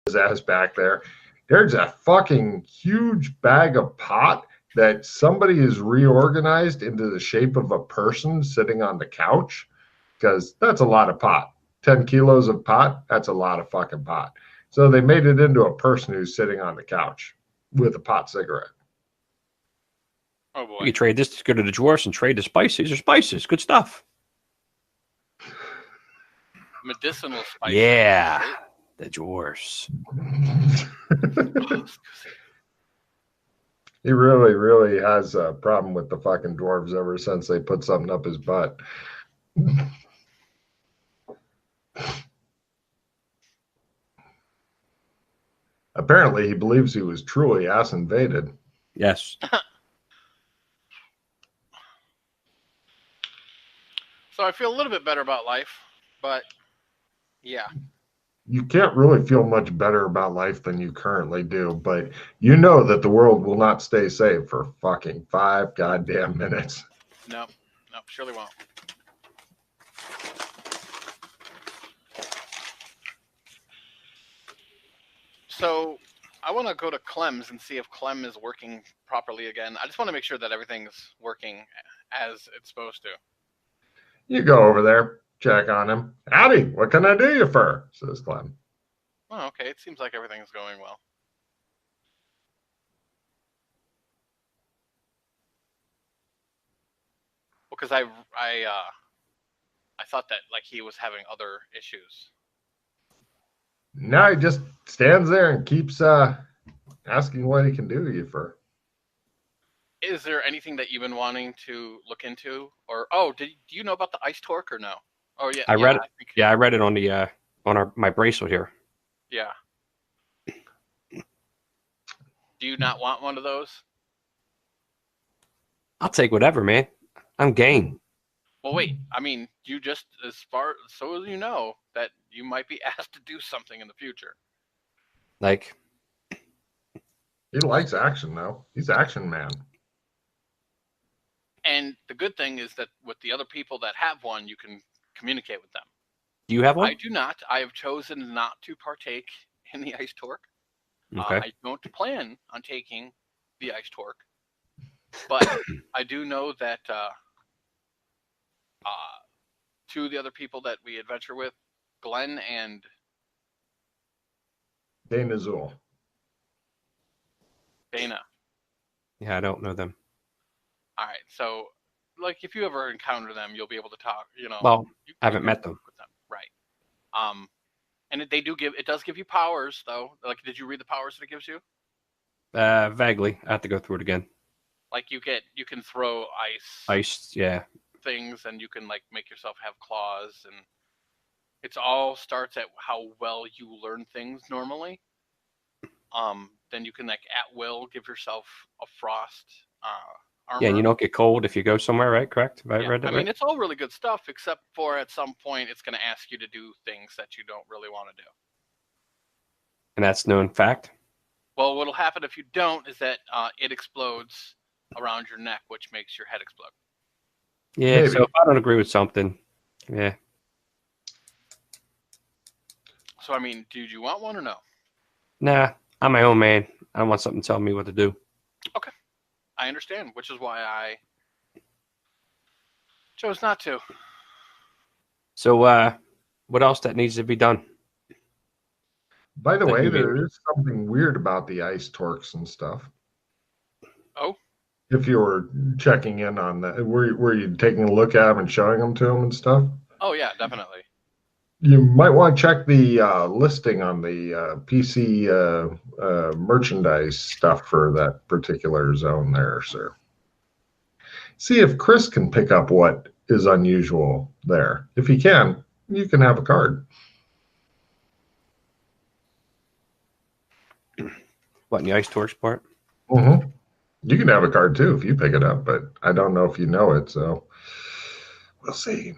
his ass back there. There's a fucking huge bag of pot that somebody has reorganized into the shape of a person sitting on the couch, because that's a lot of pot. 10 kilos of pot, that's a lot of fucking pot. So they made it into a person who's sitting on the couch with a pot cigarette. Oh boy. You can trade this to go to the dwarfs and trade the spices. These are spices. Good stuff. Medicinal spices. Yeah. Right? The dwarfs. He really, really has a problem with the fucking dwarves ever since they put something up his butt. Apparently, he believes he was truly ass invaded. Yes. So I feel a little bit better about life, but yeah. You can't really feel much better about life than you currently do, but you know that the world will not stay safe for fucking 5 goddamn minutes. No, surely won't. So I want to go to Clem's and see if Clem is working properly again. I just want to make sure that everything's working as it's supposed to. You go over there, check on him. Howdy, what can I do you for? Says Clem. Oh, okay. It seems like everything's going well. Well, because I thought that like he was having other issues. No, he just stands there and keeps asking what he can do you for. Is there anything that you've been wanting to look into, or do you know about the ice torque or no? Oh yeah, I read it. I read it on the my bracelet here. Yeah. Do you not want one of those? I'll take whatever, man. I'm game. Well, wait. I mean, you just so you know that you might be asked to do something in the future. Like, he likes action though. He's action man. And the good thing is that with the other people that have one, you can communicate with them. Do you have one? I do not. I have chosen not to partake in the ice torque. Okay. I don't plan on taking the ice torque, but I do know that two of the other people that we adventure with, Glenn and Dana Zool. Dana. Yeah, I don't know them. All right, so like if you ever encounter them, you'll be able to talk. You know. Well, I haven't met them. With them, right? And it does give you powers though. Like, did you read the powers that it gives you? Vaguely. I have to go through it again. Like you can throw ice, yeah, things, and you can like make yourself have claws, and it's all starts at how well you learn things normally. Then you can like at will give yourself a frost armor. Yeah, and you don't get cold if you go somewhere, right? Correct? Have I read that right? I mean, it's all really good stuff, except for at some point it's going to ask you to do things that you don't really want to do. And that's known fact? Well, what'll happen if you don't is that it explodes around your neck, which makes your head explode. Yeah, maybe. So if I don't agree with something, yeah. So, I mean, do you want one or no? Nah, I'm my own man. I don't want something telling me what to do. Okay. I understand, which is why I chose not to. So, what else that needs to be done? By the way, there is something weird about the ice torques and stuff. Oh? If you were checking in on that, were you taking a look at them and showing them to them and stuff? Oh, yeah, definitely. You might want to check the listing on the PC merchandise stuff for that particular zone there, sir. See if Chris can pick up what is unusual there. If he can, you can have a card. What, in the ice torch part? Mm-hmm. You can have a card too if you pick it up, but I don't know if you know it, so we'll see.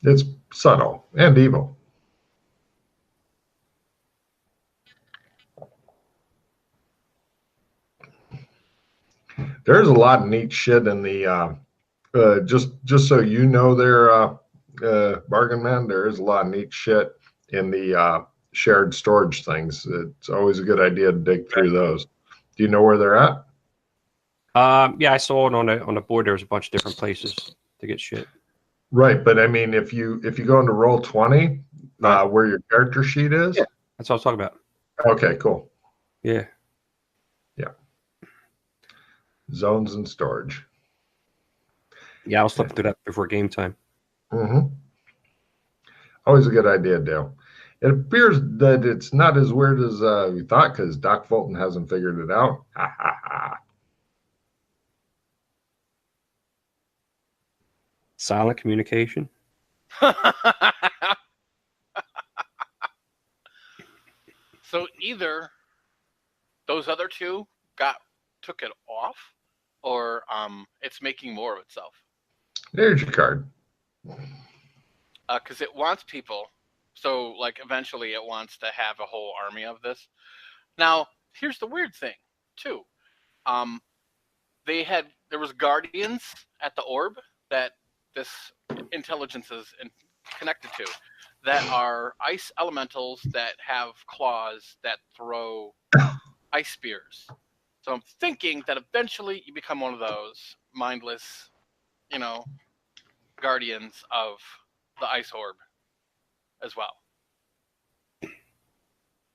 It's subtle and evil. There's a lot of neat shit in the just so you know there, Bargain Man, there is a lot of neat shit in the shared storage things. It's always a good idea to dig through those. Do you know where they're at? Yeah, I saw it on the board. There was a bunch of different places to get shit. Right, but I mean, if you go into Roll20, Right. where your character sheet is. Yeah. That's what I was talking about. Okay, cool. Yeah. Yeah. Zones and storage. Yeah, I was flipping through that before game time. Mm-hmm. Always a good idea, Dale. It appears that it's not as weird as we thought because Doc Fulton hasn't figured it out. Ha ha ha. Silent communication. So either those other two took it off, or it's making more of itself. There's your card. Because it wants people. So like eventually it wants to have a whole army of this. Now here's the weird thing too. There was guardians at the orb that this intelligence is connected to, that are ice elementals that have claws that throw ice spears. So I'm thinking that eventually you become one of those mindless, guardians of the ice orb as well.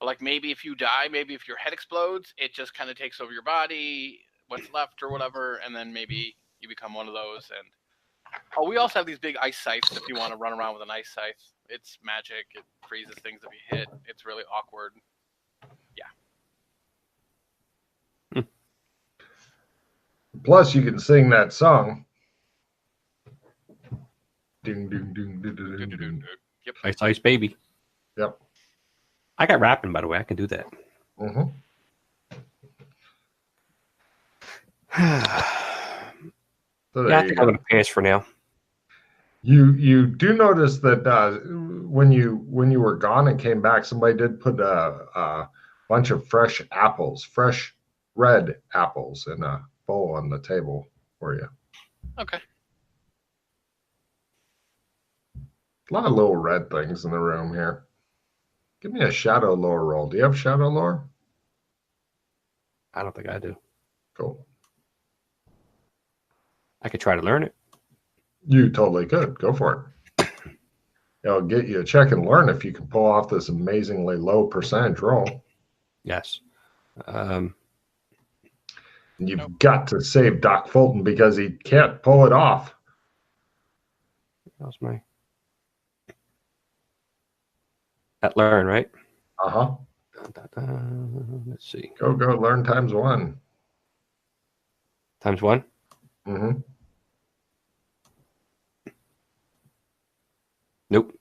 Like maybe if you die, maybe if your head explodes, it just kind of takes over your body, what's left or whatever, and then maybe you become one of those. And we also have these big ice scythes if you want to run around with an ice scythe. It's magic. It freezes things if you hit. It's really awkward. Yeah. Plus, you can sing that song. Ding, ding, ding, ding, ding, ding. Yep. Ice Ice Baby. Yep. I got rapping, by the way. I can do that. Mm-hmm. So Yeah, I think I'm going to pass for now. You do notice that when you were gone and came back, somebody did put a bunch of fresh red apples in a bowl on the table for you. Okay. A lot of little red things in the room here. Give me a shadow lore roll. Do you have shadow lore? I don't think I do. Cool. I could try to learn it. You totally could. Go for it. It'll get you a check and learn if you can pull off this amazingly low percentage roll. Yes. You've got to save Doc Fulton because he can't pull it off. That was my... That learn, right? Uh-huh. Let's see. Go, learn times 1. Times 1? Mm-hmm. Nope.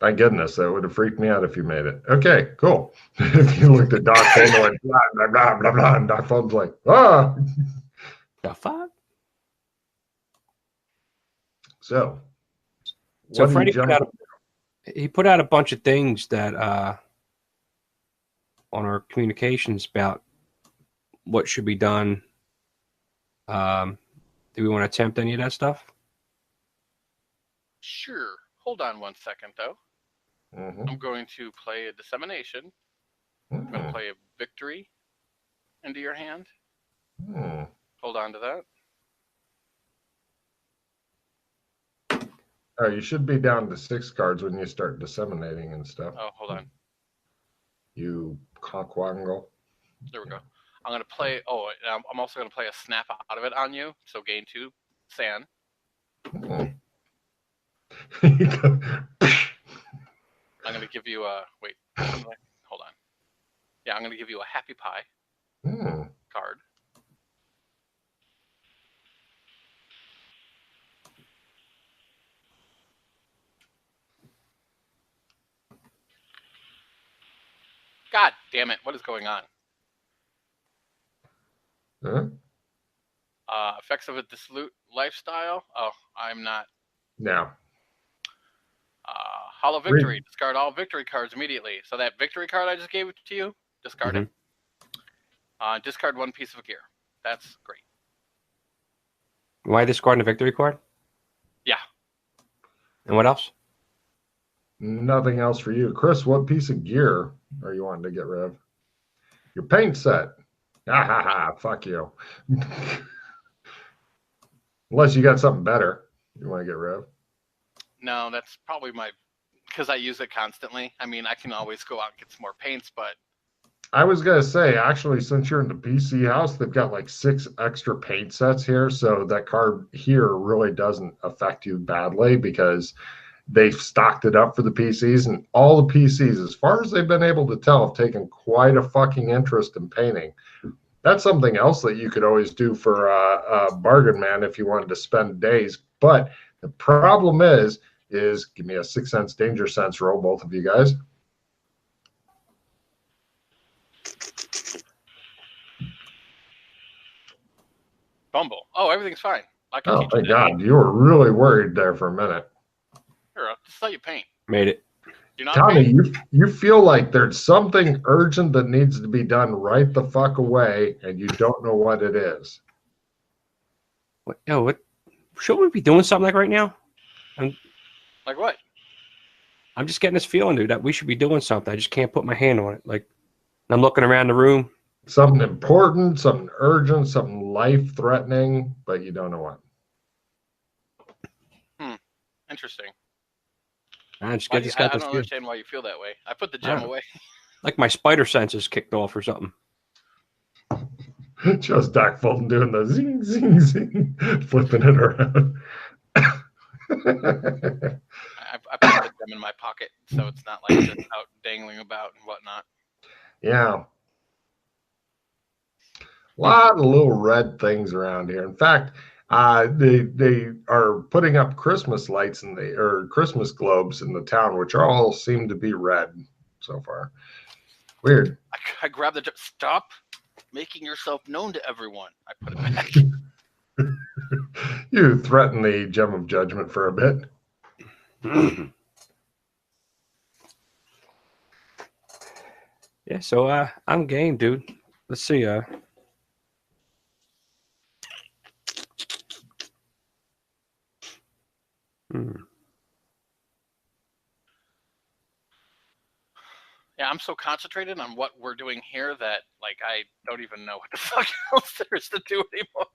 Thank goodness. That would have freaked me out if you made it. Okay, cool. If you looked at Doc Fulton like, blah, blah, blah, blah, blah, and Doc Fulton's like, ah. The fuck? So Freddie put out a bunch of things that on our communications about what should be done. Do we want to attempt any of that stuff? Sure. Hold on 1 second, though. Mm-hmm. I'm going to play a dissemination. I'm going to play a victory into your hand. Hold on to that. Oh, you should be down to 6 cards when you start disseminating and stuff. Oh, hold on. You cockwangle. There we go. I'm going to play... Oh, I'm also going to play a snap out of it on you, so gain 2 sand. I'm going to give you a... Wait. Hold on. Yeah, I'm going to give you a happy pie card. God damn it. What is going on? Effects of a dissolute lifestyle. Oh, I'm not. No. Hollow victory. Discard all victory cards immediately. So that victory card I just gave to you, discard it. Discard 1 piece of gear. That's great. Why discarding a victory card? Yeah. And what else? Nothing else for you. Chris, what piece of gear are you wanting to get rid of? Your paint set. Ha ha ha. Fuck you. Unless you got something better you want to get rid of. No, that's probably because I use it constantly. I mean, I can always go out and get some more paints, but I was going to say, actually, since you're in the PC house, they've got like 6 extra paint sets here. So that card here really doesn't affect you badly because they've stocked it up for the PCs. And all the PCs, as far as they've been able to tell, have taken quite a fucking interest in painting. That's something else that you could always do for Bargain Man if you wanted to spend days. But the problem is give me a 6 sense danger sense roll, both of you guys. Bumble. Oh, everything's fine. I can Oh, teach thank you that. God. You were really worried there for a minute. Here, I'll just let you paint. Made it. You're not Tommy, painting? you feel like there's something urgent that needs to be done right the fuck away, and you don't know what it is. What? Oh, what? Should we be doing something like right now? Like what? I'm just getting this feeling, dude, that we should be doing something. I just can't put my hand on it. Like, I'm looking around the room. Something important, something urgent, something life-threatening, but you don't know what. Interesting. I just I got don't this feeling. understand why you feel that way. I put the gem away. Like my spider senses kicked off or something. Just Doc Fulton doing the zing, zing, zing, flipping it around. I put the gem in my pocket, so it's not like just out dangling about and whatnot. Yeah. A lot of little red things around here. In fact, they are putting up Christmas lights or Christmas globes in the town, which all seem to be red so far. Weird. I grabbed the gem. Stop making yourself known to everyone. I put it back. You threaten the gem of judgment for a bit. Yeah, so I'm game, dude. Let's see. Yeah, I'm so concentrated on what we're doing here that like I don't even know what the fuck else there is to do anymore.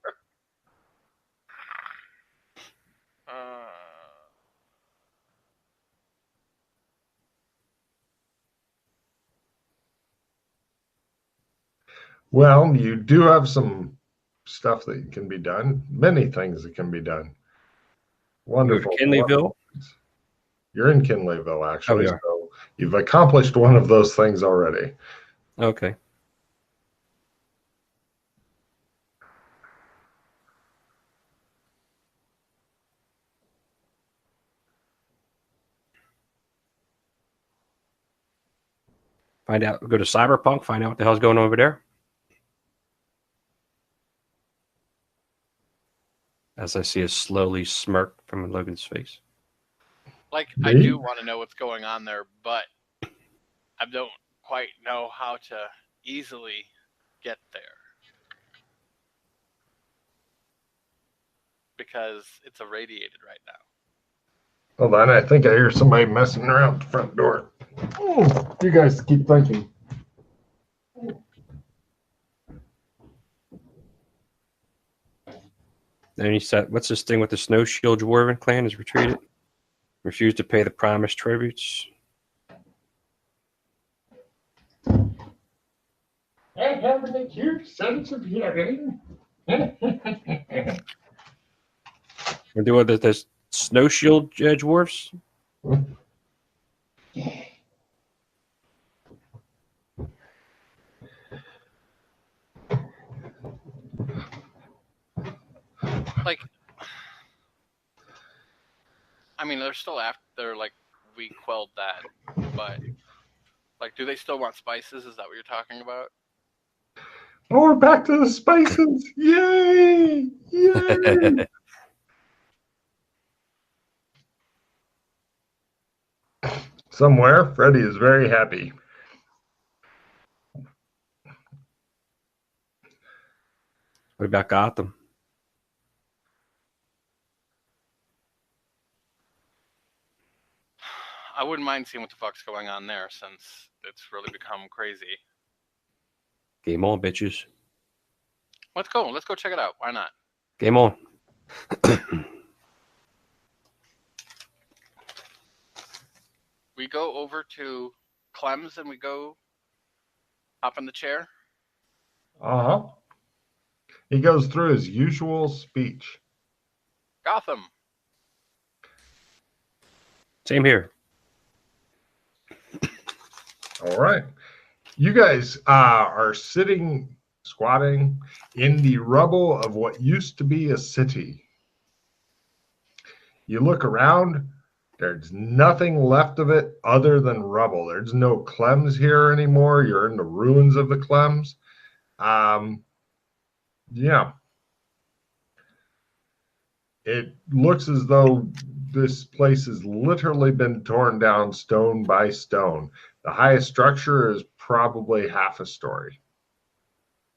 Well, you do have some stuff that can be done. Many things that can be done. Wonderful. Kinleyville? You're in Kinleyville, actually. Oh, so you've accomplished one of those things already. Okay. Find out. Go to Cyberpunk. Find out what the hell's going on over there. As I see a slowly smirk from Logan's face. Like, I do want to know what's going on there, but I don't quite know how to easily get there. Because it's irradiated right now. Hold on, I think I hear somebody messing around the front door. Oh, you guys keep thinking. Then he said, what's this thing with the Snow Shield Dwarven clan has retreated? Refused to pay the promised tributes. I have an acute sense of hearing. We're doing the Snow Shield dwarves. Like, I mean, they're still after, like, we quelled that, but, like, do they still want spices? Is that what you're talking about? Oh, we're back to the spices. Yay! Yay! Somewhere, Freddy is very happy. What about Gotham? I wouldn't mind seeing what the fuck's going on there since it's really become crazy. Game on, bitches. Let's go. Let's go check it out. Why not? Game on. We go over to Clem's and we go hop in the chair. Uh-huh. He goes through his usual speech. Gotham. Same here. All right. You guys are squatting in the rubble of what used to be a city. You look around, there's nothing left of it other than rubble. There's no Clems here anymore. You're in the ruins of the Clems. Yeah. It looks as though this place has literally been torn down stone by stone. The highest structure is probably half a story.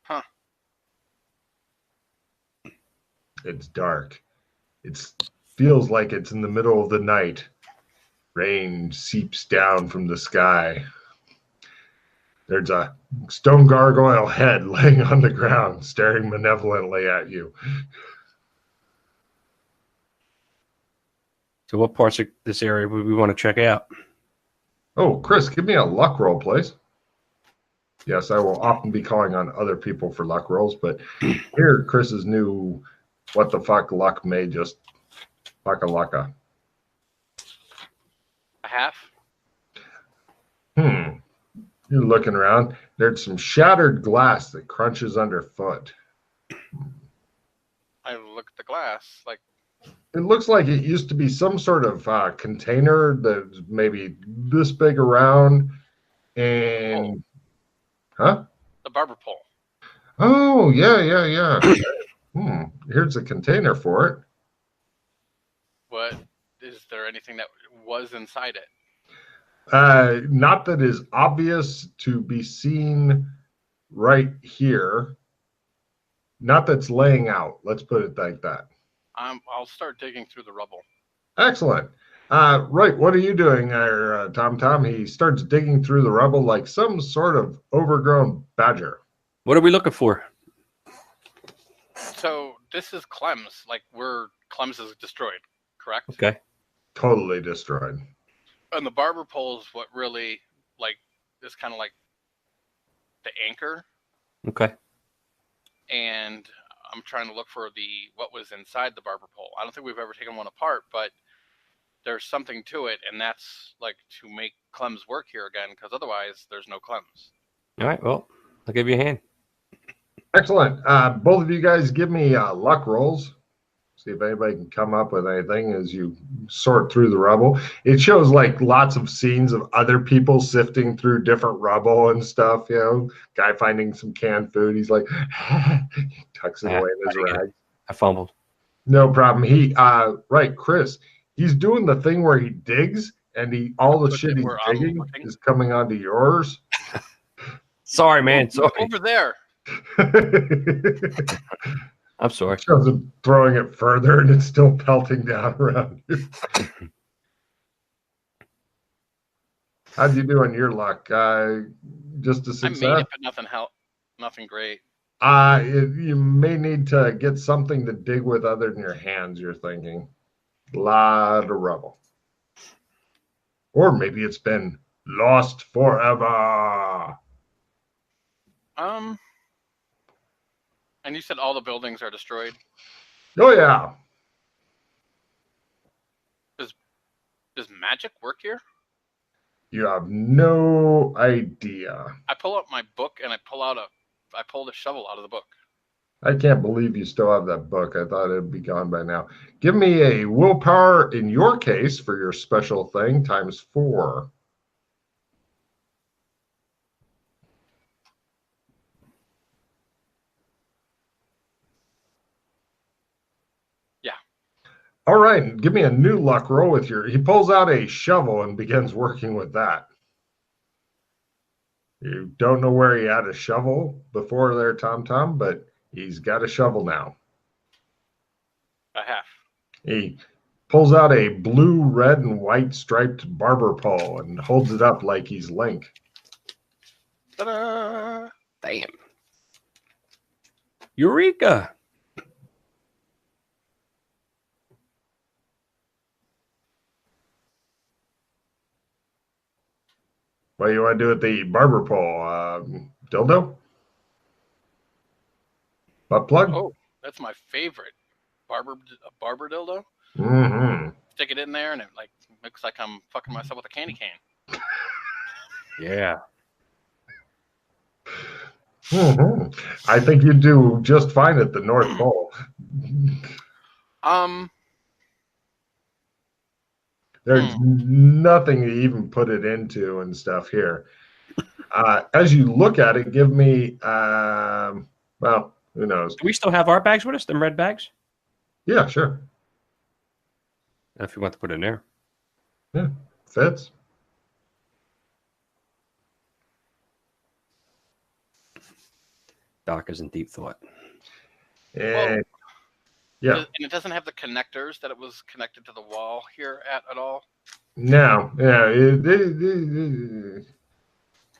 Huh. It's dark. It feels like it's in the middle of the night. Rain seeps down from the sky. There's a stone gargoyle head laying on the ground, staring malevolently at you. So what parts of this area would we want to check out? Oh, Chris, give me a luck roll, please. Yes, I will often be calling on other people for luck rolls, but here Chris's new what the fuck luck may just lucka. A half? You're looking around. There's some shattered glass that crunches underfoot. I look at the glass, like, It looks like it used to be some sort of container that's maybe this big around. And, huh? The barber pole. Oh, yeah. Here's a container for it. What is there anything that was inside it? Not that is obvious to be seen right here. Not that's laying out. Let's put it like that. I'll start digging through the rubble. Excellent. Right, what are you doing there, Tom? He starts digging through the rubble like some sort of overgrown badger. What are we looking for? So this is Clem's. Like Clem's is destroyed, correct? Okay. Totally destroyed. And the barber pole is what really is kind of like the anchor. Okay. And I'm trying to look for what was inside the barber pole. I don't think we've ever taken one apart, but there's something to it, and that's like to make Clem's work here again, because otherwise there's no Clem's. All right, well, I'll give you a hand. Excellent. Both of you guys give me luck rolls. See if anybody can come up with anything as you sort through the rubble. It shows like lots of scenes of other people sifting through different rubble and stuff. You know, guy finding some canned food. He's like, he tucks it away in his rag. I fumbled. No problem. Right, Chris. He's doing the thing where he digs, and all the shit he's digging is coming onto yours. Sorry, man. Sorry. Over there. I'm sorry. Shows him throwing it further, and it's still pelting down around you. How'd you do on your luck? Just a success? I made it, but nothing great. You may need to get something to dig with other than your hands, you're thinking. A lot of rubble. Or maybe it's been lost forever. And you said all the buildings are destroyed? Oh, yeah. Does magic work here? You have no idea. I pull up my book and I pull the shovel out of the book. I can't believe you still have that book. I thought it'd be gone by now. Give me a willpower in your case for your special thing ×4. Yeah. All right. Give me a new luck roll with he pulls out a shovel and begins working with that. You don't know where he had a shovel before there, Tom, but he's got a shovel now. I have. He pulls out a blue, red, and white striped barber pole and holds it up like he's Link. Ta-da! Damn. Eureka! What do you want to do with the barber pole? Dildo? Butt plug? Oh, that's my favorite. Barber dildo. Mm-hmm. Stick it in there, and it like looks like I'm fucking myself with a candy cane. Yeah. Mm-hmm. I think you do just fine at the North Pole. There's nothing to even put it into and stuff here. As you look at it, give me, well, who knows? Do we still have our bags with us, them red bags? Yeah, sure. If you want to put it in there. Yeah, fits. Doc is in deep thought. And, yeah. And it doesn't have the connectors that it was connected to the wall here at all? No. Yeah.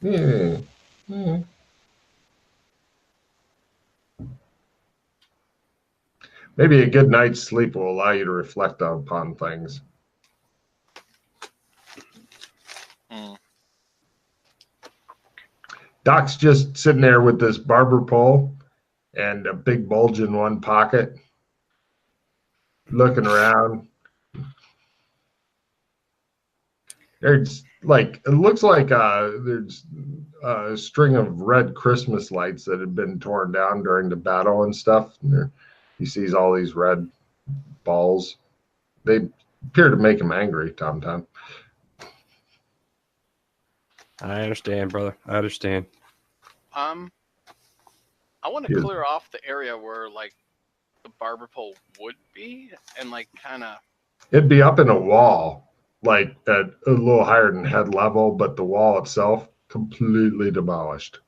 Yeah. Maybe a good night's sleep will allow you to reflect upon things. Doc's just sitting there with this barber pole and a big bulge in one pocket, looking around. There's like, it looks like there's a string of red Christmas lights that had been torn down during the battle and stuff. And he sees all these red balls. They appear to make him angry, Tom. I understand, brother. I understand. I want to clear off the area where like the barber pole would be, and like kind of. It'd be up in a wall, like at a little higher than head level, but the wall itself completely demolished.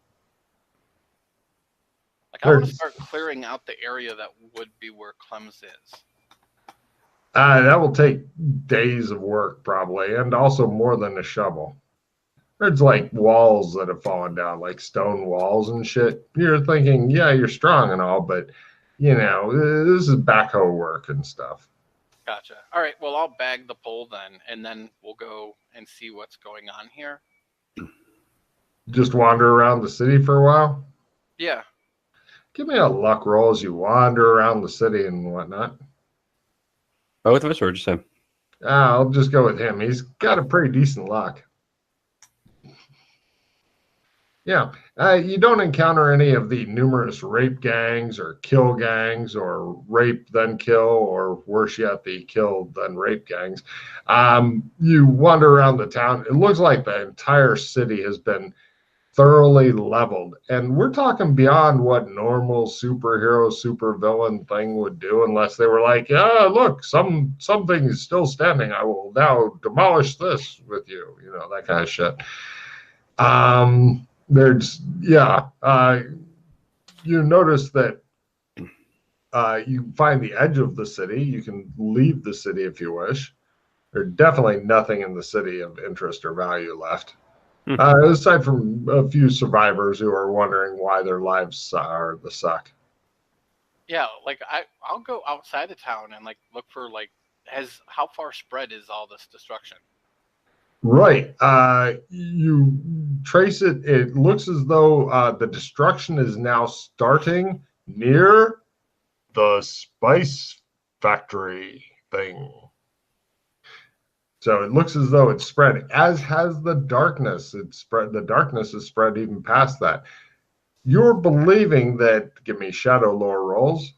Like I want to start clearing out the area that would be where Clem's is. That will take days of work probably, and also more than a shovel. There's like walls that have fallen down, like stone walls and shit. You're thinking, yeah, you're strong and all, but you know, this is backhoe work and stuff. Gotcha. All right. Well, I'll bag the pole then, and then we'll go and see what's going on here. Just wander around the city for a while? Yeah. Give me a luck roll as you wander around the city and whatnot. Both of us or just him? I'll just go with him. He's got a pretty decent luck. Yeah, you don't encounter any of the numerous rape gangs or kill gangs or rape then kill or worse yet, the kill then rape gangs. You wander around the town. It looks like the entire city has been thoroughly leveled. And we're talking beyond what normal superhero, supervillain thing would do unless they were like, yeah, look, something is still standing. I will now demolish this with you. You know, that kind of shit. You notice that you find the edge of the city. You can leave the city if you wish. There's definitely nothing in the city of interest or value left. Aside from a few survivors who are wondering why their lives are the suck. Yeah, like I'll go outside of town and like look for like how far spread is all this destruction? Right. You trace it. It looks as though the destruction is now starting near the spice factory thing. So it looks as though it's spread, as has the darkness. It's spread. The darkness has spread even past that. You're believing that. Give me shadow lore rolls.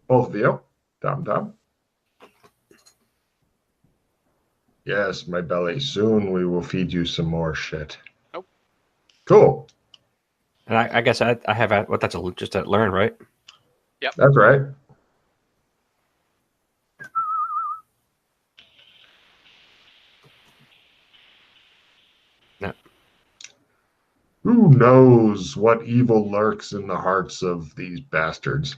Both of you. Tom. Yes, my belly. Soon we will feed you some more shit. Nope. Cool. And I guess I have that's just at learn, right? Yep. That's right. Yeah. Who knows what evil lurks in the hearts of these bastards?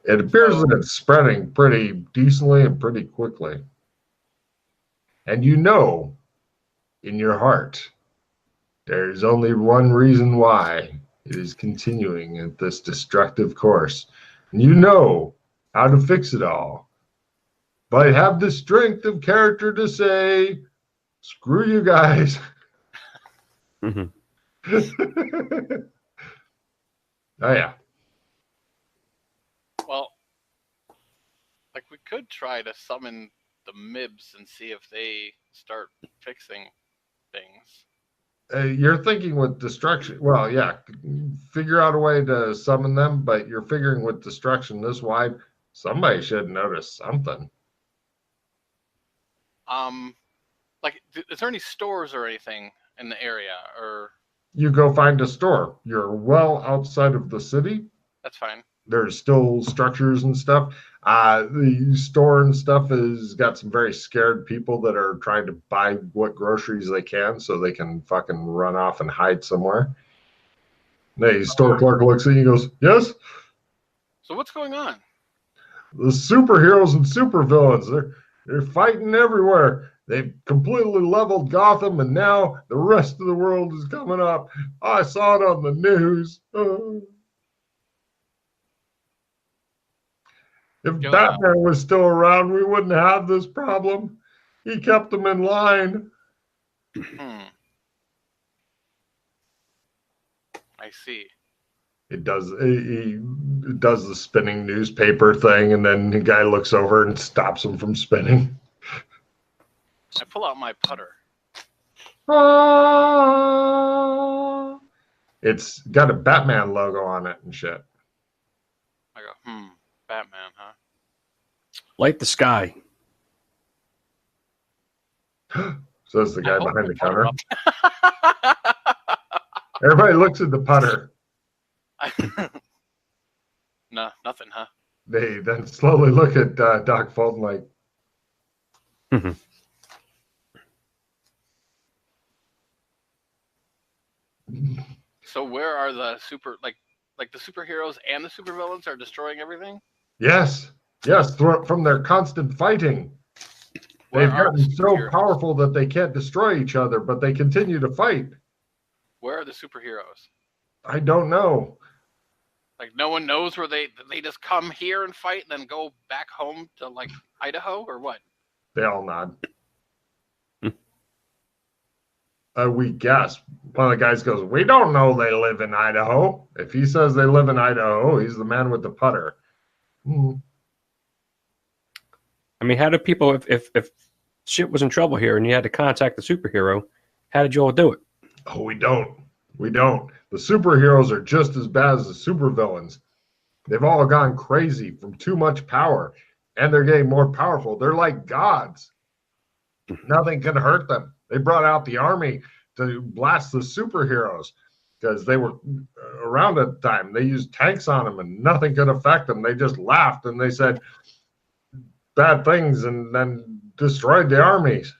It appears that it's spreading pretty decently and pretty quickly. And you know, in your heart, there's only one reason why it is continuing at this destructive course. And you know how to fix it all. But have the strength of character to say, screw you guys. Mm-hmm. Oh, yeah. Well, like we could try to summon the Mibs and see if they start fixing things. You're thinking with destruction. Well, yeah, figure out a way to summon them, but you're figuring with destruction this wide, somebody should notice something. Like, is there any stores or anything in the area? Or you go find a store. You're well outside of the city. That's fine. There's still structures and stuff. The store and stuff has got some very scared people that are trying to buy what groceries they can so they can fucking run off and hide somewhere. The store clerk looks at you and goes, yes? So what's going on? The superheroes and supervillains, they're fighting everywhere. They've completely leveled Gotham, and now the rest of the world is coming up. I saw it on the news. If Batman was still around, we wouldn't have this problem. He kept them in line. I see. He does the spinning newspaper thing, and then the guy looks over and stops him from spinning. I pull out my putter. It's got a Batman logo on it and shit. I go, Batman, huh? Light the sky. Says the guy behind the counter. Everybody looks at the putter. No, nothing, huh? They then slowly look at Doc Fulton like. So where are the like the superheroes and the supervillains are destroying everything? Yes, from their constant fighting. They've gotten so powerful that they can't destroy each other, but they continue to fight. Where are the superheroes? I don't know. Like no one knows where they just come here and fight and then go back home to like Idaho or what? They all nod. We guess. One of the guys goes, we don't know they live in Idaho. If he says they live in Idaho, he's the man with the putter. I mean, how do people, if shit was in trouble here and you had to contact the superhero, how did you all do it? Oh, we don't. The superheroes are just as bad as the supervillains. They've all gone crazy from too much power, and they're getting more powerful. They're like gods. Nothing can hurt them. They brought out the army to blast the superheroes because they were around at the time. They used tanks on them, and nothing could affect them. They just laughed, and they said bad things and then destroyed the armies.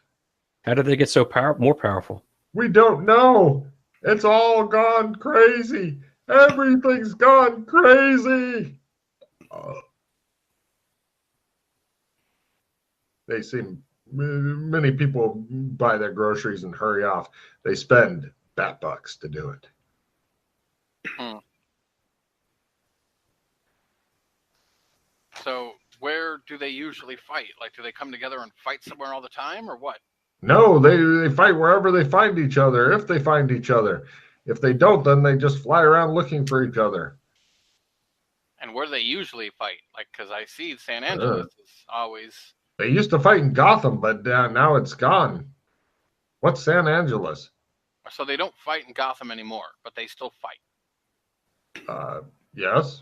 How did they get so more powerful? We don't know. It's all gone crazy. Everything's gone crazy. They seem, many people buy their groceries and hurry off. They spend bat bucks to do it. So where do they usually fight? Like, do they come together and fight somewhere all the time or what? No, they fight wherever they find each other, if they find each other. If they don't, then they just fly around looking for each other. And where do they usually fight? Like, because I see San Angeles is always... They used to fight in Gotham, but now it's gone. What's San Angeles? So they don't fight in Gotham anymore, but they still fight. Yes.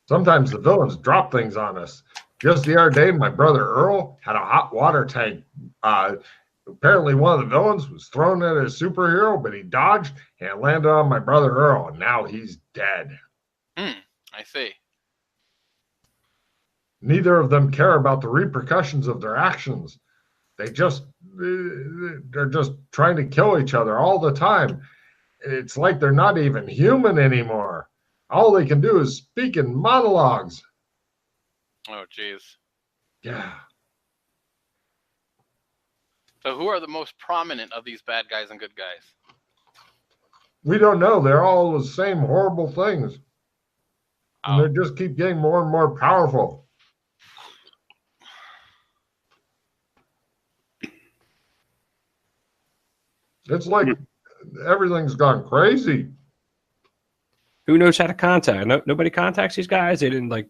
Sometimes the villains drop things on us. Just the other day, my brother Earl had a hot water tank. Apparently one of the villains was thrown at a superhero, but he dodged and landed on my brother Earl, and now he's dead. I see. Neither of them care about the repercussions of their actions. They're just trying to kill each other all the time. It's like they're not even human anymore. All they can do is speak in monologues. Oh, jeez. Yeah. So who are the most prominent of these bad guys and good guys? We don't know. They're all the same horrible things. And they just keep getting more and more powerful. It's like everything's gone crazy. Who knows how to contact? Nobody contacts these guys. They didn't like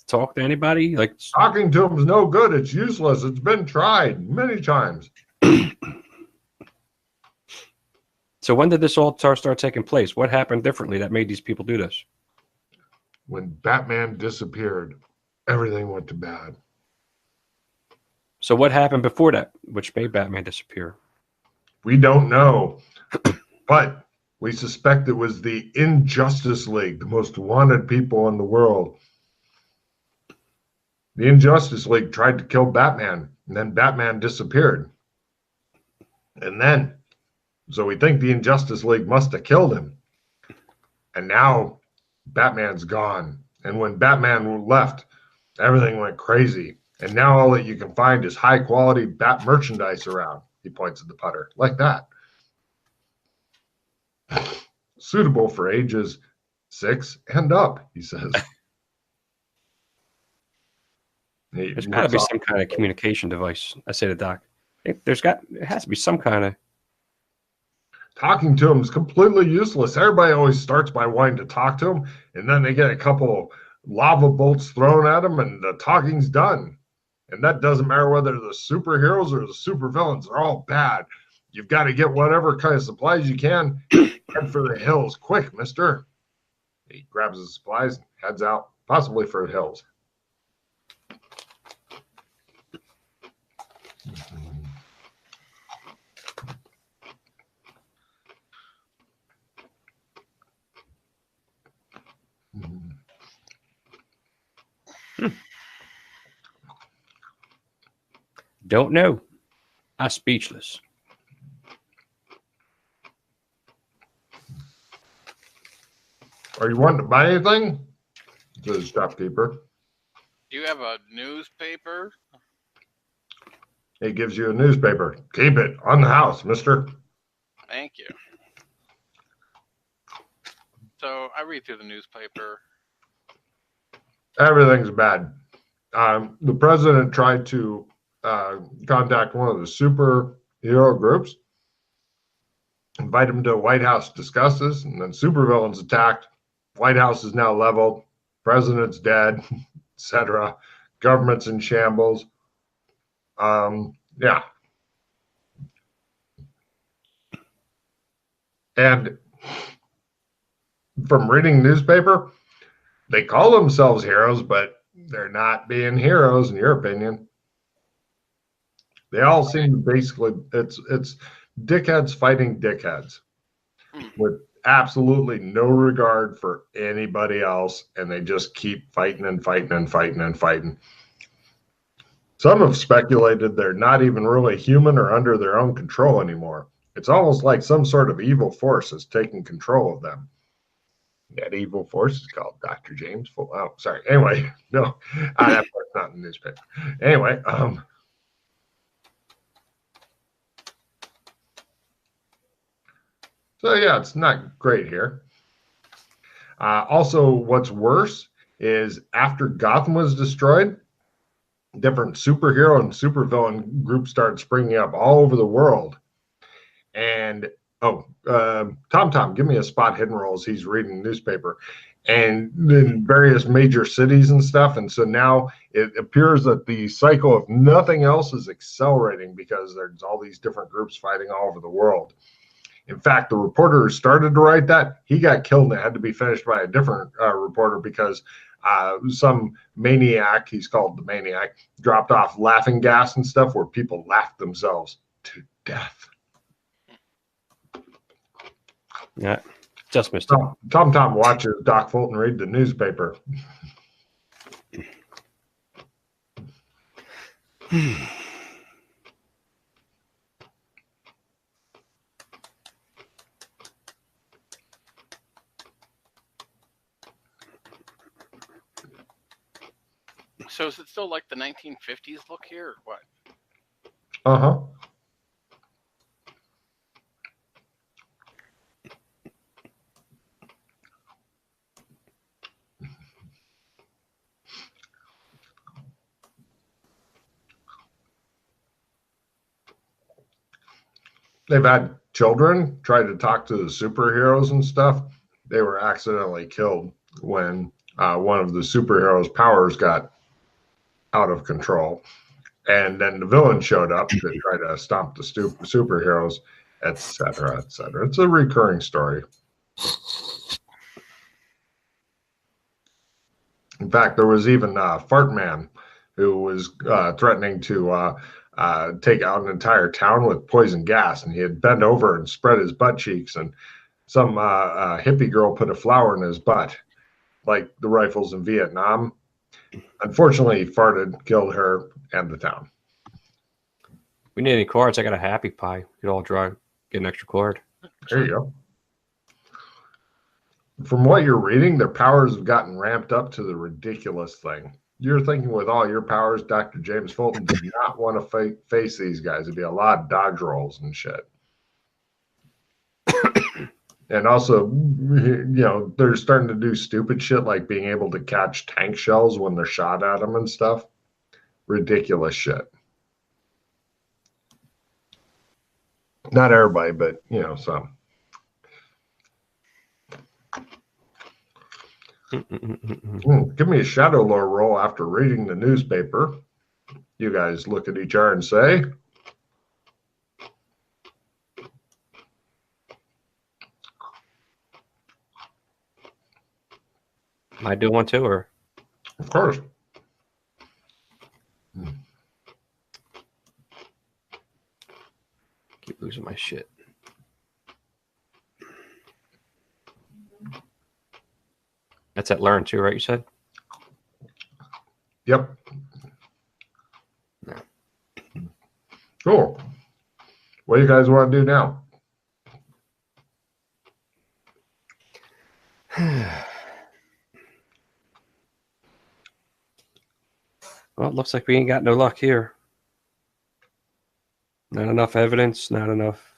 talk to anybody. Like talking to them is no good. It's useless. It's been tried many times. So when did this all start taking place? What happened differently that made these people do this? When Batman disappeared, everything went to bad. So what happened before that, which made Batman disappear? We don't know, but we suspect it was the Injustice League, the most wanted people in the world. The Injustice League tried to kill Batman, and then Batman disappeared. So we think the Injustice League must have killed him. And now Batman's gone. And when Batman left, everything went crazy. And now all that you can find is high quality Bat merchandise around. He points at the putter like that. Suitable for ages 6 and up, he says. There's got to be some kind of communication device. I say to Doc, it has to be some kind of. Talking to him is completely useless. Everybody always starts by wanting to talk to him, and then they get a couple lava bolts thrown at them, and the talking's done. And that doesn't matter whether they're the superheroes or the supervillains. They're all bad. You've got to get whatever kind of supplies you can. Head for the hills. Quick, mister. He grabs his supplies and heads out, possibly for the hills. Don't know. I'm speechless. Are you wanting to buy anything? To the shopkeeper. Do you have a newspaper? He gives you a newspaper. Keep it on the house, mister. Thank you. So I read through the newspaper. Everything's bad. The president tried to contact one of the superhero groups, invite him to White House, discuss this, and then supervillains attacked. White House is now leveled. President's dead, etc. Government's in shambles. Yeah. And from reading newspaper, they call themselves heroes, but they're not being heroes, in your opinion. They all seem to basically, it's dickheads fighting dickheads with absolutely no regard for anybody else, and they just keep fighting and fighting and fighting and fighting. Some have speculated they're not even really human or under their own control anymore. It's almost like some sort of evil force is taking control of them. That evil force is called Dr. James. Oh, sorry. Anyway, no, that part's not in the newspaper. Anyway, so yeah, it's not great here. Also, what's worse is after Gotham was destroyed, different superhero and supervillain groups started springing up all over the world. And Tom, give me a spot hidden roll as he's reading the newspaper, and in various major cities and stuff. And so now it appears that the cycle of nothing else is accelerating because there's all these different groups fighting all over the world. In fact, the reporter who started to write that, he got killed and it had to be finished by a different reporter because some maniac, he's called the Maniac, dropped off laughing gas and stuff where people laughed themselves to death. Yeah, just missed it. Tom watches Doc Fulton read the newspaper. So is it still like the 1950s look here, or what? Uh-huh. They've had children try to talk to the superheroes and stuff. They were accidentally killed when one of the superheroes' powers got out of control. And then the villain showed up to try to stop the superheroes, etc., etc. It's a recurring story. In fact, there was even Fart Man who was threatening to take out an entire town with poison gas, and he had bent over and spread his butt cheeks, and some hippie girl put a flower in his butt, like the rifles in Vietnam. Unfortunately, he farted, killed her and the town. We need any cards? I got a happy pie. We could all draw, get an extra card. There you go. From what you're reading, their powers have gotten ramped up to the ridiculous thing. You're thinking with all your powers, Dr. James Fulton did not want to face these guys. It'd be a lot of dodge rolls and shit. And also, you know, they're starting to do stupid shit like being able to catch tank shells when they're shot at them and stuff. Ridiculous shit. Not everybody, but, you know, some. Give me a shadow lore roll after reading the newspaper. You guys look at each other and say, Am I doing one too, or? of course. Keep losing my shit. That's at learn too, right? You said? Yep. No. Cool. What do you guys want to do now? Well, it looks like we ain't got no luck here. Not enough evidence, not enough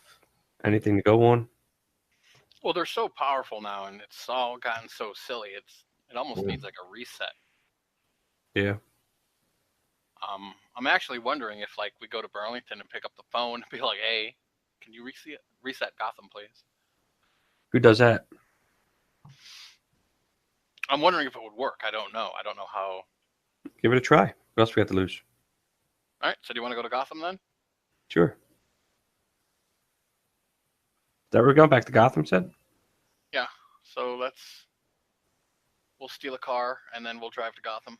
anything to go on. Well, they're so powerful now, and it's all gotten so silly. It almost needs like a reset. Yeah. I'm actually wondering if like we go to Burlington and pick up the phone and be like, "Hey, can you reset Gotham, please?" Who does that? I'm wondering if it would work. I don't know. I don't know how. Give it a try. What else we got to lose? All right. So do you want to go to Gotham then? Sure. That we're going back to Gotham, said? Yeah. So we'll steal a car and then we'll drive to Gotham.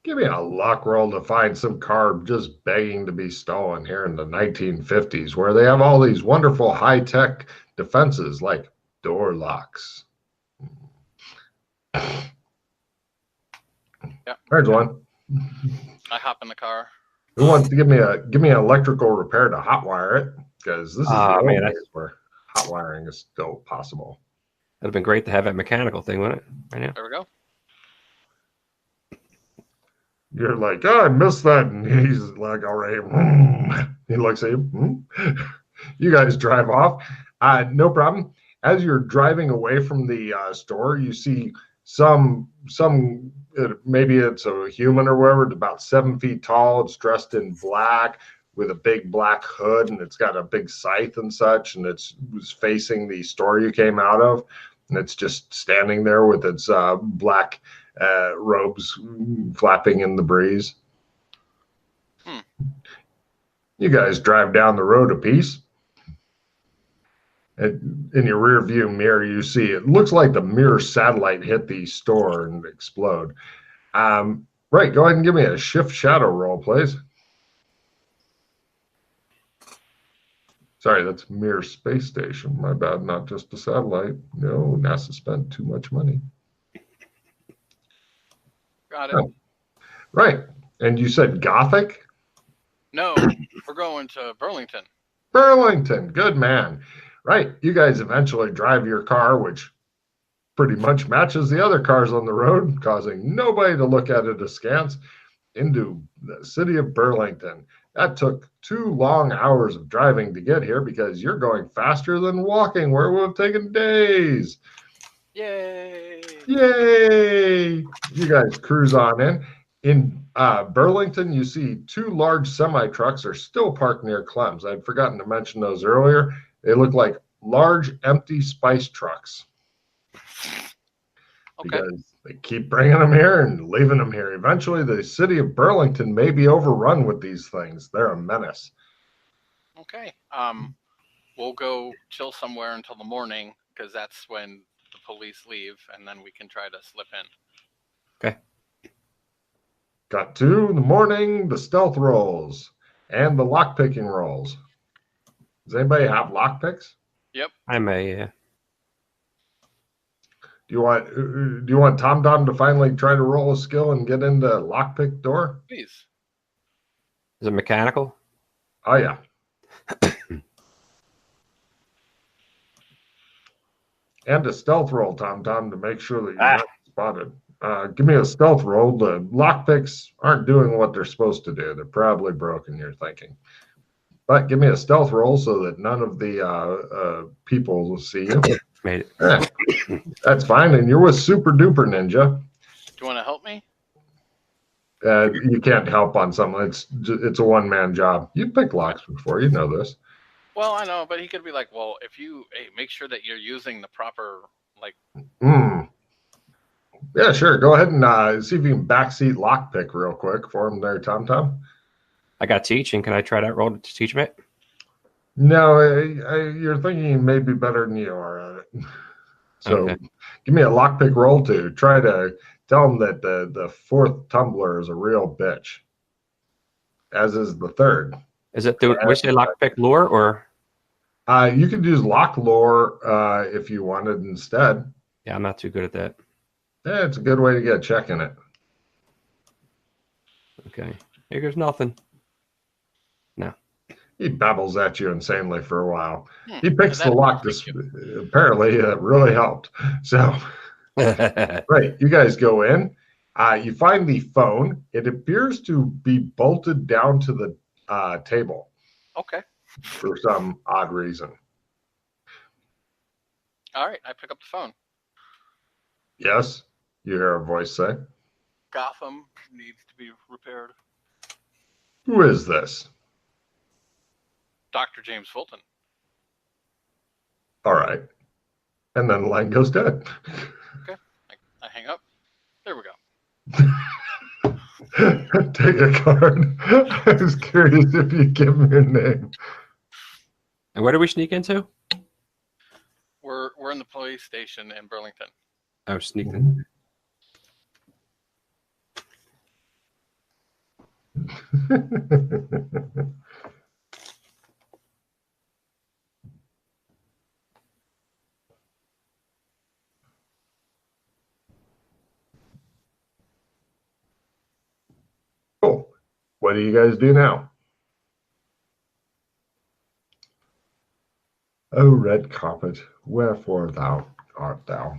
Give me a luck roll to find some car just begging to be stolen here in the 1950s, where they have all these wonderful high-tech defenses like door locks. Yeah. There's one. I hop in the car. Who wants to give me an electrical repair to hotwire it? Because this is the old days where hot wiring is still possible. That'd have been great to have that mechanical thing, wouldn't it? Right now. There we go. You're like, oh, I missed that. And he's like, all right. He looks at you. You guys drive off. No problem. As you're driving away from the store, you see some maybe it's a human or whatever. It's about 7 feet tall. It's dressed in black with a big black hood, and it's got a big scythe and such, and it was facing the store you came out of, and it's just standing there with its black robes flapping in the breeze. You guys drive down the road a piece. In your rear view mirror, you see it looks like the mirror satellite hit the store and explode. Right, go ahead and give me a shift shadow roll, please. Sorry, that's Mir Space Station. My bad, not just a satellite. No, NASA spent too much money. Got it. Oh. Right, and you said Gothic? No, we're going to Burlington. Burlington, good man. Right, you guys eventually drive your car, which pretty much matches the other cars on the road, causing nobody to look at it askance. into the city of Burlington. That took 2 long hours of driving to get here because you're going faster than walking, where it would have taken days. Yay! Yay! You guys cruise on in. In Burlington, you see 2 large semi-trucks are still parked near Clem's. I'd forgotten to mention those earlier. They look like large, empty spice trucks. Okay. Because they keep bringing them here and leaving them here. Eventually, the city of Burlington may be overrun with these things. They're a menace. Okay. We'll go chill somewhere until the morning because that's when the police leave, and then we can try to slip in. Okay. Got to the morning, the stealth rolls and the lockpicking rolls. Does anybody have lockpicks? Yep. I may, yeah. Do you want Tom Dom to finally try to roll a skill and get into lockpick door? Please. Is it mechanical? Oh yeah. And a stealth roll, Tom Tom, to make sure that you're not spotted. Give me a stealth roll. The lockpicks aren't doing what they're supposed to do. They're probably broken, you're thinking. But give me a stealth roll so that none of the people will see you. Made it. That's fine. And you're with Super Duper Ninja. Do you want to help me? You can't help on something. It's a one-man job. You picked locks before. You know this. Well, I know, but he could be like, well, if you make sure that you're using the proper, like... Yeah, sure. Go ahead and see if you can backseat lockpick real quick for him there, Tom Tom. I got teaching. Can I try that roll to teach him it? No, you're thinking he may be better than you are at it. So give me a lockpick roll to try to tell him that the fourth tumbler is a real bitch, as is the third. Is it the we say lockpick lore or? You could use lock lore if you wanted instead. Yeah, I'm not too good at that. Yeah, it's a good way to get a check in it. Okay, here goes nothing. No. He babbles at you insanely for a while. He picks the lock. Apparently, it really helped. So, right, you guys go in. You find the phone. It appears to be bolted down to the table. Okay. For some odd reason. All right, I pick up the phone. Yes, you hear a voice say. Gotham needs to be repaired. Who is this? Dr. James Fulton. All right. And then the line goes dead. Okay. I hang up. There we go. Take a card. I was curious if you give me your name. And where do we sneak into? We're in the police station in Burlington. Oh, sneaked in. Cool. What do you guys do now? O red carpet, wherefore thou art thou?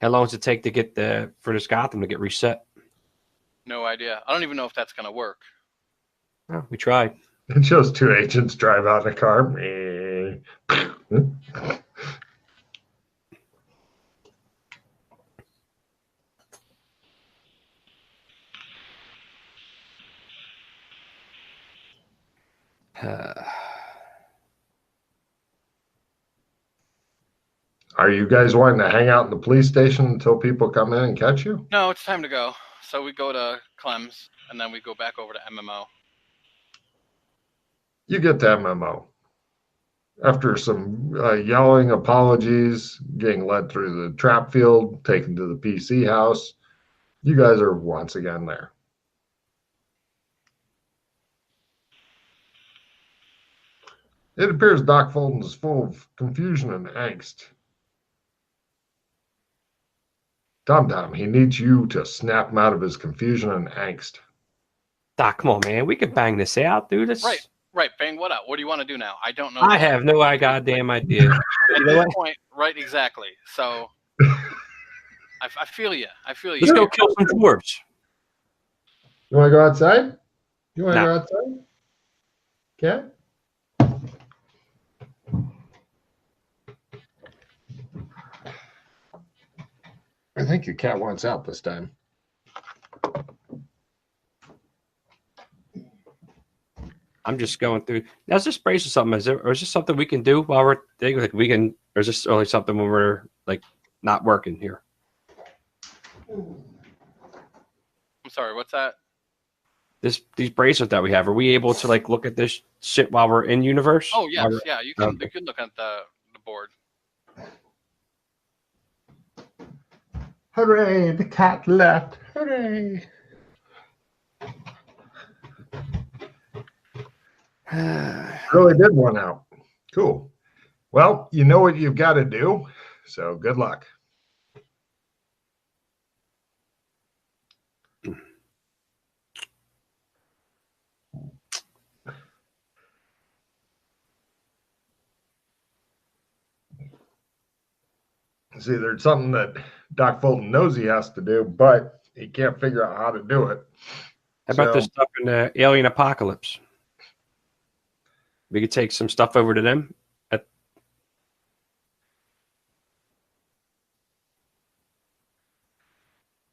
How long does it take to get for this Gotham to get reset? No idea. I don't even know if that's gonna work. Oh, we tried. It shows 2 agents drive out in a car. Are you guys wanting to hang out in the police station until people come in and catch you? No, it's time to go. So we go to Clem's, and then we go back over to MMO. You get to MMO. After some yelling, apologies, getting led through the trap field, taken to the PC house, you guys are once again there. It appears Doc Fulton is full of confusion and angst. Tom, he needs you to snap him out of his confusion and angst. Doc, come on, man. We can bang this out, dude. Right. Bang what out? What do you want to do now? I don't know. I have no goddamn idea. At this point, right, exactly. So I feel you. I feel you. Let's go kill some dwarves. You want to go outside? You want to No. go outside? Okay. I think your cat wants out this time. I'm just going through. Now, is this brace or something? Or is this something we can do while we're thinking? Like we can, or is this only something when we're like not working here? I'm sorry. What's that? These bracelets that we have, are we able to like look at this shit while we're in universe? Oh yes, yeah. You can. Okay. You can look at the board. Hooray! The cat left. Hooray! Really did one out. Cool. Well, you know what you've got to do. So good luck. See, there's something that Doc Fulton knows he has to do, but he can't figure out how to do it. How about this stuff in the alien apocalypse? We could take some stuff over to them.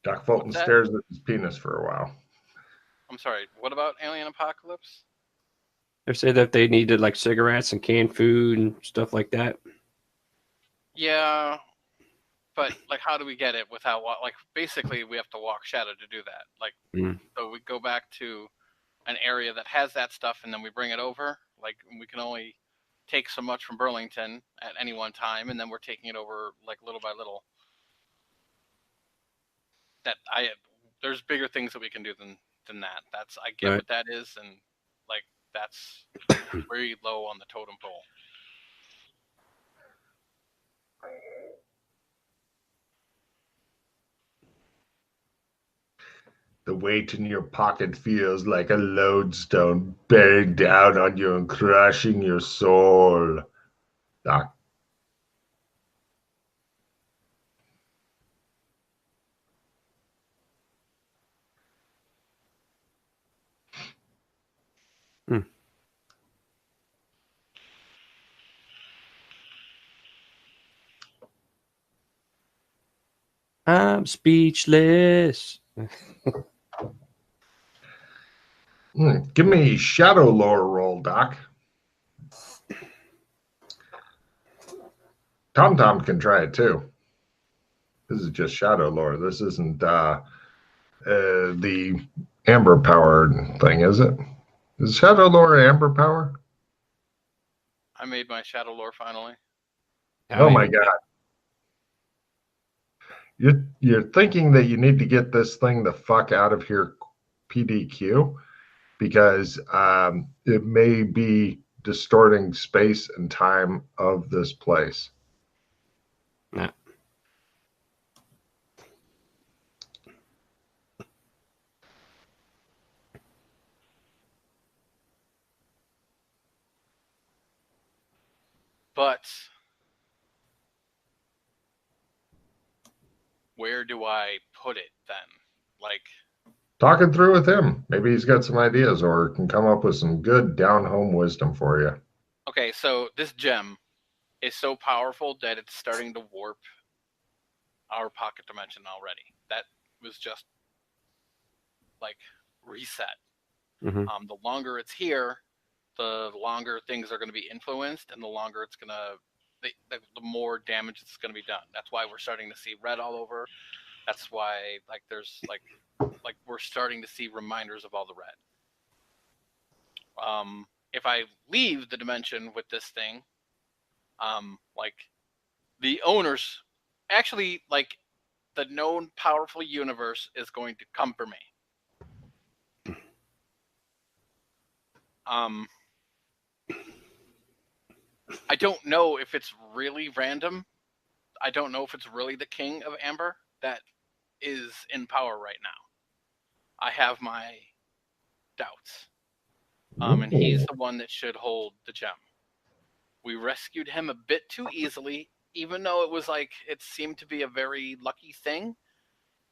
Doc Fulton stares at his penis for a while. I'm sorry. What about Alien Apocalypse? They said that they needed like cigarettes and canned food and stuff like that. Yeah, but like, how do we get it without like? Basically, we have to walk shadow to do that. Like, so we go back to an area that has that stuff, and then we bring it over. Like, we can only take so much from Burlington at any one time, and then we're taking it over like little by little. There's bigger things that we can do than that. I get what that is, and like that's very low on the totem pole. The weight in your pocket feels like a lodestone bearing down on you and crushing your soul. Doc. I'm speechless. Give me shadow lore roll, Doc. Tom can try it too. This is just shadow lore. This isn't the amber power thing, is it? Is shadow lore amber power? I made my shadow lore finally. Oh my god. You're thinking that you need to get this thing the fuck out of here PDQ because it may be distorting space and time of this place. Yeah. But where do I put it then? Like, talking through with him. Maybe he's got some ideas or can come up with some good down-home wisdom for you. Okay, so this gem is so powerful that it's starting to warp our pocket dimension already. That was just like reset. Mm-hmm. The longer it's here, the longer things are going to be influenced, and the longer it's going to, the more damage it's going to be done. That's why we're starting to see red all over. That's why like there's like we're starting to see reminders of all the red. If I leave the dimension with this thing, like the owners, actually, like the known powerful universe is going to come for me. I don't know if it's really random. I don't know if it's really the King of Amber that is in power right now. I have my doubts. And he's the one that should hold the gem. We rescued him a bit too easily even though it was like it seemed to be a very lucky thing,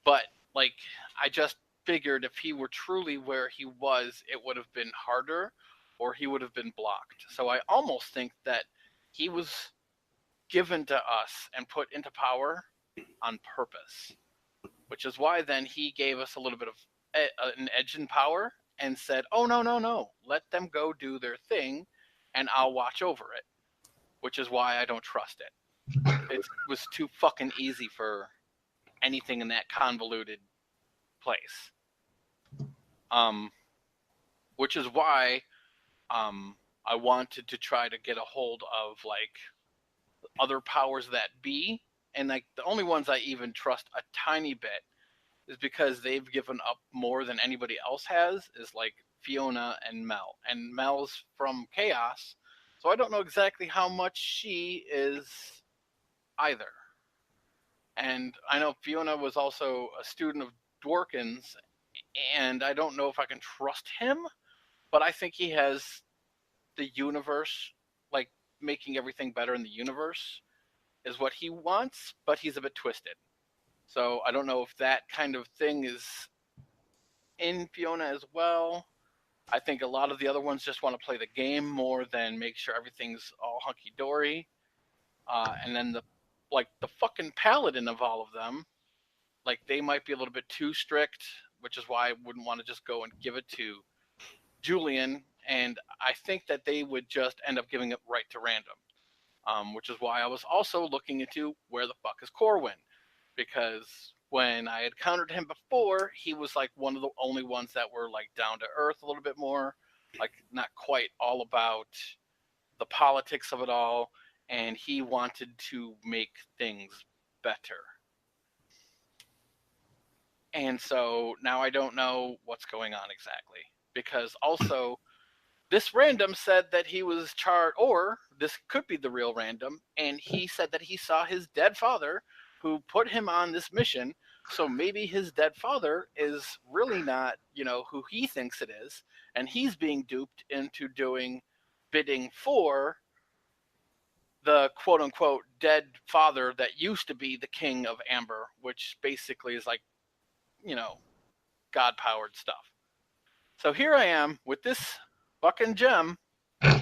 but like I just figured if he were truly where he was, it would have been harder or he would have been blocked. So I almost think that he was given to us and put into power on purpose, which is why then he gave us a little bit of an edge in power and said, oh, no, no, no, let them go do their thing and I'll watch over it, which is why I don't trust it. It was too fucking easy for anything in that convoluted place. Which is why I wanted to try to get a hold of like other powers that be, and like the only ones I even trust a tiny bit is because they've given up more than anybody else has, is like Fiona and Mel. And Mel's from Chaos, so I don't know exactly how much she is either. And I know Fiona was also a student of Dworkin's, and I don't know if I can trust him, but I think he has the universe, like making everything better in the universe is what he wants, but he's a bit twisted. So I don't know if that kind of thing is in Fiona as well. I think a lot of the other ones just want to play the game more than make sure everything's all hunky dory. And then the fucking paladin of all of them, like they might be a little bit too strict, which is why I wouldn't want to just go and give it to Julian. And I think that they would just end up giving it right to random. Which is why I was also looking into where the fuck is Corwin, because when I had countered him before, he was like one of the only ones that were like down to earth a little bit more, like not quite all about the politics of it all, and he wanted to make things better. And so now I don't know what's going on exactly, because also this random said that he was charged, or this could be the real random, and he said that he saw his dead father who put him on this mission. So maybe his dead father is really not, who he thinks it is, and he's being duped into doing bidding for the quote unquote dead father that used to be the king of Amber, which basically is like, God powered stuff. So here I am with this fucking gem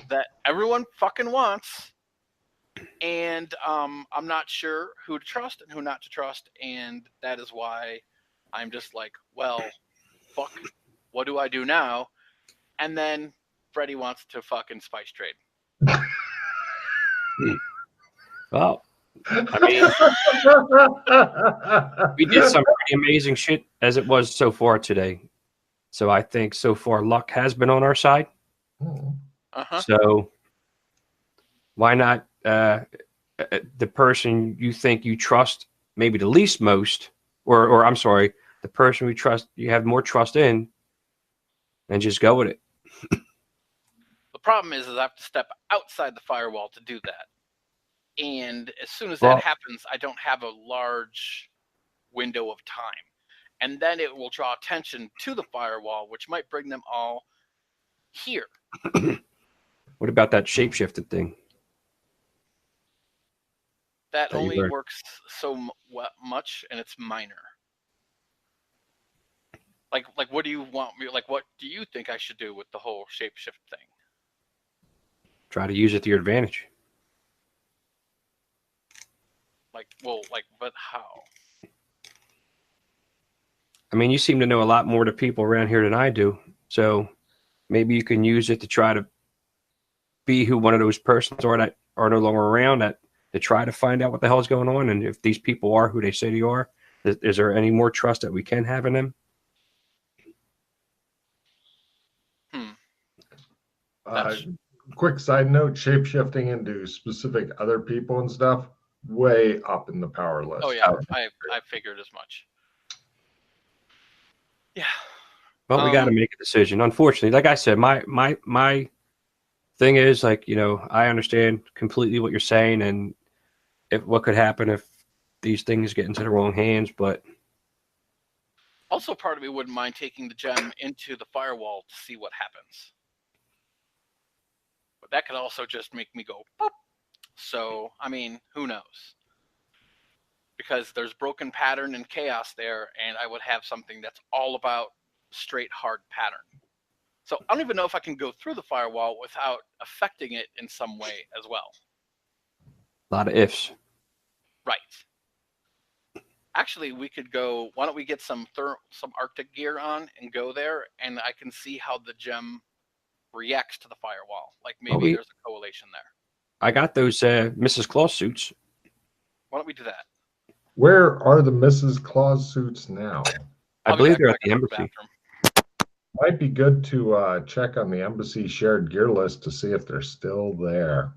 that everyone fucking wants, and I'm not sure who to trust and who not to trust, and that is why I'm just like, well, fuck, what do I do now? And then Freddie wants to fucking spice trade. Well, I mean, we did some pretty amazing shit as it was so far today. So I think so far luck has been on our side. Uh-huh. So why not the person you think you trust maybe the least most, or I'm sorry, the person we trust you have more trust in, and just go with it. The problem is I have to step outside the firewall to do that. And as soon as that happens, I don't have a large window of time. And then it will draw attention to the firewall, which might bring them all here. What about that shapeshifted thing? That only works so much, and it's minor. Like, what do you want me? Like, what do you think I should do with the whole shapeshift thing? Try to use it to your advantage. But how? I mean, you seem to know a lot more to people around here than I do. So maybe you can use it to try to be who one of those persons are that are no longer around, that to try to find out what the hell is going on. And if these people are who they say they are, is there any more trust that we can have in them? Quick side note, shape-shifting into specific other people and stuff, way up in the power list. Oh, yeah, I figured as much. Yeah. Well, we got to make a decision. Unfortunately, like I said, my thing is, like, I understand completely what you're saying and what could happen if these things get into the wrong hands, but also part of me wouldn't mind taking the gem into the firewall to see what happens. But that could also just make me go, boop. So, I mean, who knows? Because there's broken pattern and chaos there, and I would have something that's all about straight hard pattern. So I don't even know if I can go through the firewall without affecting it in some way as well. A lot of ifs. Right. Actually, we could go. Why don't we get some Arctic gear on and go there, and I can see how the gem reacts to the firewall. Like maybe there's a correlation there. I got those Mrs. Claus suits. Why don't we do that? Where are the Mrs. Claus suits now? I believe they're at the embassy. Might be good to check on the embassy shared gear list to see if they're still there.